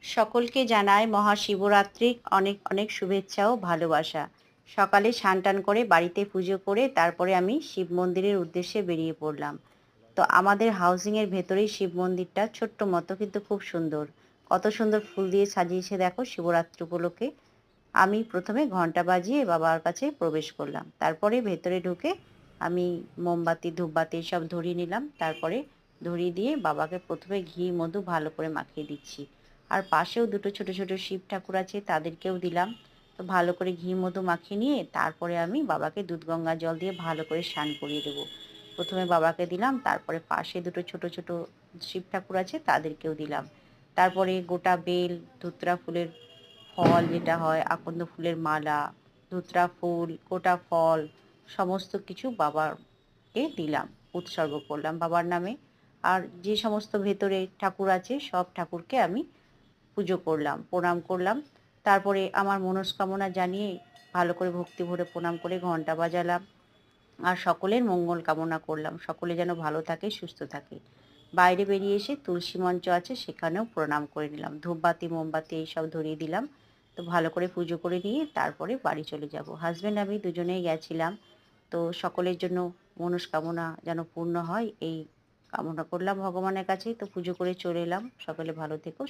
সকলকে জানাই মহাশিবরাত্রির অনেক অনেক শুভেচ্ছা ও ভালোবাসা। সকালে স্নান-টান করে বাড়িতে পুজো করে তারপরে আমি শিব মন্দিরের উদ্দেশ্যে বেরিয়ে পড়লাম। তো আমাদের হাউজিং এর ভেতরেই শিব মন্দিরটা ছোট্ট মতো কিন্তু খুব সুন্দর। কত সুন্দর ফুল দিয়ে সাজিয়েছে দেখো শিবরাত্রি উপলক্ষে। আমি প্রথমে ঘন্টা বাজিয়ে বাবার কাছে প্রবেশ করলাম। তারপরে ভেতরে ঢুকে আমি মোমবাতি, ধূপবাতি সব ধরিয়ে নিলাম। তারপরে ধরিয়ে দিয়ে বাবাকে প্রথমে ঘি, মধু ভালো করে মাখিয়ে দিচ্ছি। আর পাশেও দুটো ছোট ছোট শিব ঠাকুর আছে, তাদেরকেও দিলাম। তো ভালো করে ঘি, মধু মাখিয়ে নিয়ে তারপরে আমি বাবাকে দুধ গঙ্গা জল দিয়ে ভালো করে স্নান করিয়ে দেবো। প্রথমে বাবাকে দিলাম, তারপরে পাশে দুটো ছোট ছোট শিব ঠাকুর আছে, তাদেরকেও দিলাম। তারপরে গোটা বেল, ধুতরা ফুলের ফল যেটা হয়, আকন্দ ফুলের মালা, ধুতরা ফুল, গোটা ফল সমস্ত কিছু বাবাকে দিলাম, উৎসর্গ করলাম বাবার নামে। আর যে সমস্ত ভেতরে ঠাকুর আছে সব ঠাকুরকে আমি পুজো করলাম, প্রণাম করলাম। তারপরে আমার মনস্কামনা জানিয়ে ভালো করে ভক্তি ভরে প্রণাম করে ঘন্টা বাজালাম। আর সকলের মঙ্গল কামনা করলাম, সকলে যেন ভালো থাকে, সুস্থ থাকে। বাইরে বেরিয়ে এসে তুলসী মঞ্চ আছে, সেখানেও প্রণাম করে নিলাম, ধূপবাতি মোমবাতি এইসব ধরিয়ে দিলাম। তো ভালো করে পুজো করে নিয়ে তারপরে বাড়ি চলে যাব। হাজব্যান্ড আমি দুজনেই গেছিলাম। তো সকলের জন্য মনস্কামনা যেন পূর্ণ হয় এই কামনা করলাম ভগবানের কাছে। তো পুজো করে চলে এলাম। সকলে ভালো থেকো।